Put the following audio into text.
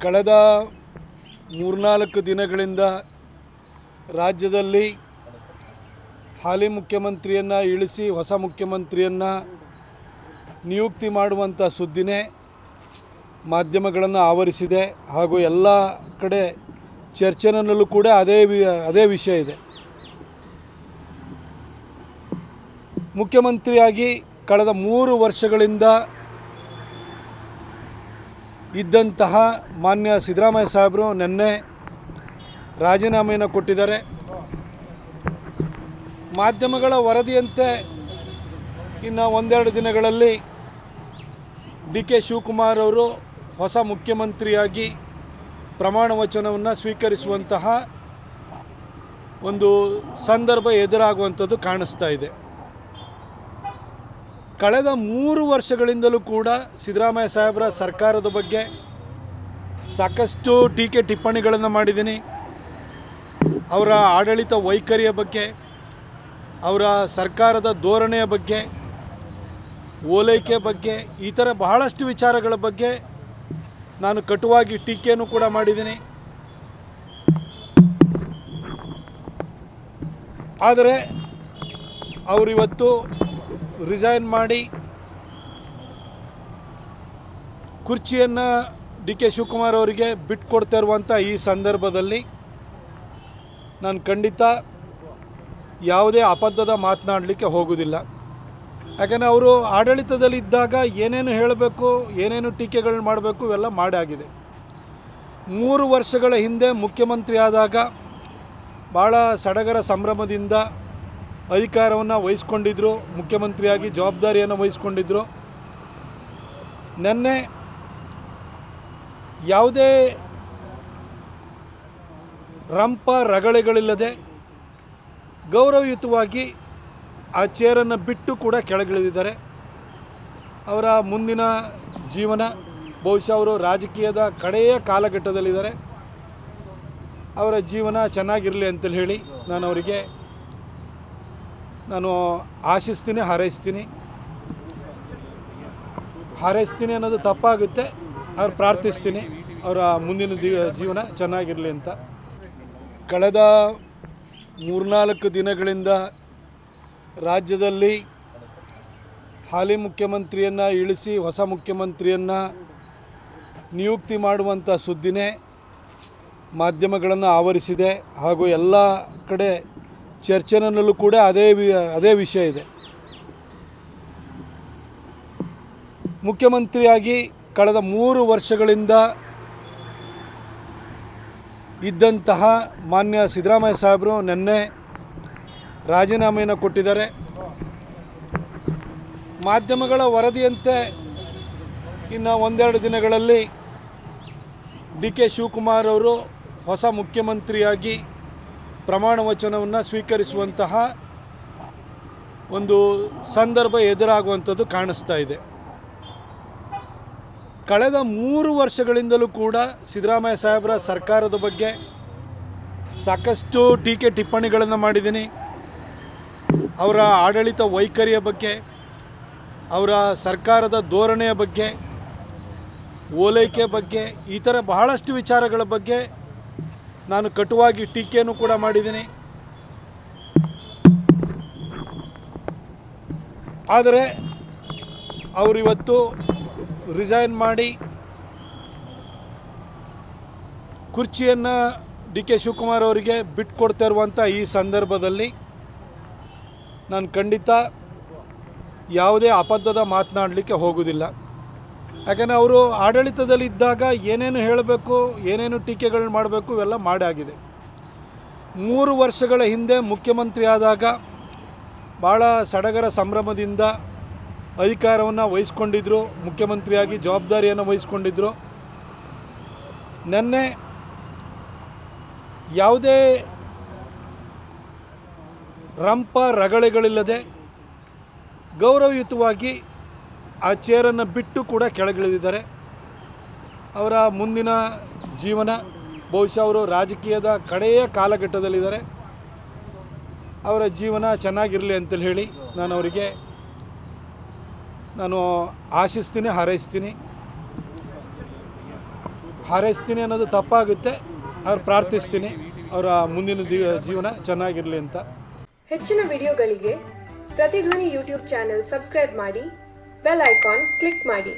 ಕಳೆದ 3-4 ದಿನಗಳಿಂದ ರಾಜ್ಯದಲ್ಲಿ ಹಾಲಿ ಮುಖ್ಯಮಂತ್ರಿಯನ್ನು ಇಳಿಸಿ ಹೊಸ ಮುಖ್ಯಮಂತ್ರಿಯನ್ನು ನಿಯುಕ್ತಿ ಮಾಡುವಂಥ ಸುದ್ದಿನೇ ಮಾಧ್ಯಮಗಳನ್ನು ಆವರಿಸಿದೆ ಹಾಗೂ ಎಲ್ಲ ಕಡೆ ಚರ್ಚೆನಲ್ಲೂ ಕೂಡ ಅದೇ ವಿಷಯ ಇದೆ. ಮುಖ್ಯಮಂತ್ರಿಯಾಗಿ ಕಳೆದ 3 ವರ್ಷಗಳಿಂದ ಇದ್ದಂತಹ ಮಾನ್ಯ ಸಿದ್ದರಾಮಯ್ಯ ಸಾಹೇಬರು ನಿನ್ನೆ ರಾಜೀನಾಮೆಯನ್ನು ಕೊಟ್ಟಿದ್ದಾರೆ. ಮಾಧ್ಯಮಗಳ ವರದಿಯಂತೆ ಇನ್ನು 1-2 ದಿನಗಳಲ್ಲಿ ಡಿ.ಕೆ. ಶಿವಕುಮಾರ್ ಅವರು ಹೊಸ ಮುಖ್ಯಮಂತ್ರಿಯಾಗಿ ಪ್ರಮಾಣ ವಚನವನ್ನು ಸ್ವೀಕರಿಸುವಂತಹ ಒಂದು ಸಂದರ್ಭ ಎದುರಾಗುವಂಥದ್ದು ಕಾಣಿಸ್ತಾ ಇದೆ. ಕಳೆದ 3 ವರ್ಷಗಳಿಂದಲೂ ಕೂಡ ಸಿದ್ದರಾಮಯ್ಯ ಸಾಹೇಬರ ಸರ್ಕಾರದ ಬಗ್ಗೆ ಸಾಕಷ್ಟು ಟೀಕೆ ಟಿಪ್ಪಣಿಗಳನ್ನು ಮಾಡಿದ್ದೀನಿ. ಅವರ ಆಡಳಿತ ವೈಖರಿಯ ಬಗ್ಗೆ, ಅವರ ಸರ್ಕಾರದ ಧೋರಣೆಯ ಬಗ್ಗೆ, ಓಲೈಕೆ ಬಗ್ಗೆ, ಈ ಥರ ಬಹಳಷ್ಟು ವಿಚಾರಗಳ ಬಗ್ಗೆ ನಾನು ಕಟುವಾಗಿ ಟೀಕೆಯನ್ನು ಕೂಡ ಮಾಡಿದ್ದೀನಿ. ಆದರೆ ಅವರಿವತ್ತು ರಿಸೈನ್ ಮಾಡಿ ಕುರ್ಚಿಯನ್ನು ಡಿ.ಕೆ. ಶಿವಕುಮಾರ್ ಅವರಿಗೆ ಬಿಟ್ಟುಕೊಡ್ತಾ ಇರುವಂಥ ಈ ಸಂದರ್ಭದಲ್ಲಿ ನಾನು ಖಂಡಿತ ಯಾವುದೇ ಅಬದ್ಧದ ಮಾತನಾಡಲಿಕ್ಕೆ ಹೋಗೋದಿಲ್ಲ. ಯಾಕಂದರೆ ಅವರು ಆಡಳಿತದಲ್ಲಿದ್ದಾಗ ಏನೇನು ಹೇಳಬೇಕು, ಏನೇನು ಟೀಕೆಗಳನ್ನ ಮಾಡಬೇಕು ಇವೆಲ್ಲ ಮಾಡಾಗಿದೆ. 3 ವರ್ಷಗಳ ಹಿಂದೆ ಮುಖ್ಯಮಂತ್ರಿ ಆದಾಗ ಭಾಳ ಸಡಗರ ಸಂಭ್ರಮದಿಂದ ಅಧಿಕಾರವನ್ನು ವಹಿಸ್ಕೊಂಡಿದ್ದರು, ಮುಖ್ಯಮಂತ್ರಿಯಾಗಿ ಜವಾಬ್ದಾರಿಯನ್ನು ವಹಿಸ್ಕೊಂಡಿದ್ದರು. ನಿನ್ನೆ ಯಾವುದೇ ರಂಪ ರಗಳೆಗಳಿಲ್ಲದೆ ಗೌರವಯುತವಾಗಿ ಆ ಚೇರನ್ನು ಬಿಟ್ಟು ಕೂಡ ಕೆಳಗಿಳಿದಿದ್ದಾರೆ. ಅವರ ಮುಂದಿನ ಜೀವನ ಬಹುಶಃ ಅವರು ರಾಜಕೀಯದ ಕಡೆಯ ಕಾಲಘಟ್ಟದಲ್ಲಿದ್ದಾರೆ. ಅವರ ಜೀವನ ಚೆನ್ನಾಗಿರಲಿ ಅಂತೇಳಿ ಹೇಳಿ ನಾನು ಅವರಿಗೆ ಆಶಿಸ್ತೀನಿ, ಹಾರೈಸ್ತೀನಿ ಅನ್ನೋದು ತಪ್ಪಾಗುತ್ತೆ. ಅವ್ರು ಪ್ರಾರ್ಥಿಸ್ತೀನಿ ಅವರ ಮುಂದಿನ ಜೀವನ ಚೆನ್ನಾಗಿರಲಿ ಅಂತ. ಕಳೆದ 3-4 ದಿನಗಳಿಂದ ರಾಜ್ಯದಲ್ಲಿ ಹಾಲಿ ಮುಖ್ಯಮಂತ್ರಿಯನ್ನು ಇಳಿಸಿ ಹೊಸ ಮುಖ್ಯಮಂತ್ರಿಯನ್ನು ನಿಯುಕ್ತಿ ಮಾಡುವಂಥ ಸುದ್ದಿನೇ ಮಾಧ್ಯಮಗಳನ್ನು ಆವರಿಸಿದೆ ಹಾಗೂ ಎಲ್ಲ ಕಡೆ ಚರ್ಚೆನಲ್ಲೂ ಕೂಡ ಅದೇ ವಿಷಯ ಇದೆ. ಮುಖ್ಯಮಂತ್ರಿಯಾಗಿ ಕಳೆದ 3 ವರ್ಷಗಳಿಂದ ಇದ್ದಂತಹ ಮಾನ್ಯ ಸಿದ್ದರಾಮಯ್ಯ ಸಾಹೇಬರು ನಿನ್ನೆ ರಾಜೀನಾಮೆಯನ್ನು ಕೊಟ್ಟಿದ್ದಾರೆ. ಮಾಧ್ಯಮಗಳ ವರದಿಯಂತೆ ಇನ್ನು 1-2 ದಿನಗಳಲ್ಲಿ ಡಿ.ಕೆ. ಶಿವಕುಮಾರ್ ಅವರು ಹೊಸ ಮುಖ್ಯಮಂತ್ರಿಯಾಗಿ ಪ್ರಮಾಣ ವಚನವನ್ನು ಸ್ವೀಕರಿಸುವಂತಹ ಒಂದು ಸಂದರ್ಭ ಎದುರಾಗುವಂಥದ್ದು ಕಾಣಿಸ್ತಾ ಇದೆ. ಕಳೆದ 3 ವರ್ಷಗಳಿಂದಲೂ ಕೂಡ ಸಿದ್ದರಾಮಯ್ಯ ಸಾಹೇಬರ ಸರ್ಕಾರದ ಬಗ್ಗೆ ಸಾಕಷ್ಟು ಟೀಕೆ ಟಿಪ್ಪಣಿಗಳನ್ನು ಮಾಡಿದ್ದೀನಿ. ಅವರ ಆಡಳಿತ ವೈಖರಿಯ ಬಗ್ಗೆ, ಅವರ ಸರ್ಕಾರದ ಧೋರಣೆಯ ಬಗ್ಗೆ, ಓಲೈಕೆ ಬಗ್ಗೆ, ಈ ಥರ ಬಹಳಷ್ಟು ವಿಚಾರಗಳ ಬಗ್ಗೆ ನಾನು ಕಟುವಾಗಿ ಟೀಕೆಯನ್ನು ಕೂಡ ಮಾಡಿದ್ದೀನಿ. ಆದರೆ ಅವರಿವತ್ತು ರಿಸೈನ್ ಮಾಡಿ ಕುರ್ಚಿಯನ್ನು ಡಿ.ಕೆ. ಶಿವಕುಮಾರ್ ಅವರಿಗೆ ಬಿಟ್ಟುಕೊಡ್ತಾ ಇರುವಂಥ ಈ ಸಂದರ್ಭದಲ್ಲಿ ನಾನು ಖಂಡಿತ ಯಾವುದೇ ಅಬದ್ಧದ ಮಾತನಾಡಲಿಕ್ಕೆ ಹೋಗೋದಿಲ್ಲ. ಯಾಕಂದರೆ ಅವರು ಆಡಳಿತದಲ್ಲಿದ್ದಾಗ ಏನೇನು ಹೇಳಬೇಕು, ಏನೇನು ಟೀಕೆಗಳನ್ನ ಮಾಡಬೇಕು ಇವೆಲ್ಲ ಮಾಡಾಗಿದೆ. 3 ವರ್ಷಗಳ ಹಿಂದೆ ಮುಖ್ಯಮಂತ್ರಿ ಆದಾಗ ಭಾಳ ಸಡಗರ ಸಂಭ್ರಮದಿಂದ ಅಧಿಕಾರವನ್ನು ವಹಿಸ್ಕೊಂಡಿದ್ದರು, ಮುಖ್ಯಮಂತ್ರಿಯಾಗಿ ಜವಾಬ್ದಾರಿಯನ್ನು ವಹಿಸ್ಕೊಂಡಿದ್ದರು. ನಿನ್ನೆ ಯಾವುದೇ ರಂಪ ರಗಳೆಗಳಿಲ್ಲದೆ ಗೌರವಯುತವಾಗಿ ಆ ಚೇರನ್ನು ಬಿಟ್ಟು ಕೂಡ ಕೆಳಗಿಳಿದಿದ್ದಾರೆ. ಅವರ ಮುಂದಿನ ಜೀವನ ಬಹುಶಃ ಅವರು ರಾಜಕೀಯದ ಕಡೆಯ ಕಾಲಘಟ್ಟದಲ್ಲಿದ್ದಾರೆ. ಅವರ ಜೀವನ ಚೆನ್ನಾಗಿರಲಿ ಅಂತೇಳಿ ಹೇಳಿ ನಾನು ಅವರಿಗೆ ಆಶಿಸ್ತೀನಿ, ಹಾರೈಸ್ತೀನಿ ಅನ್ನೋದು ತಪ್ಪಾಗುತ್ತೆ. ಅವ್ರು ಪ್ರಾರ್ಥಿಸ್ತೀನಿ ಅವರ ಮುಂದಿನ ಜೀವನ ಚೆನ್ನಾಗಿರಲಿ ಅಂತ. ಹೆಚ್ಚಿನ ವಿಡಿಯೋಗಳಿಗೆ ಪ್ರತಿಧ್ವನಿ ಯೂಟ್ಯೂಬ್ ಚಾನೆಲ್ ಸಬ್ಸ್ಕ್ರೈಬ್ ಮಾಡಿ, ಬೆಲ್ ಐಕಾನ್ ಕ್ಲಿಕ್ ಮಾಡಿ.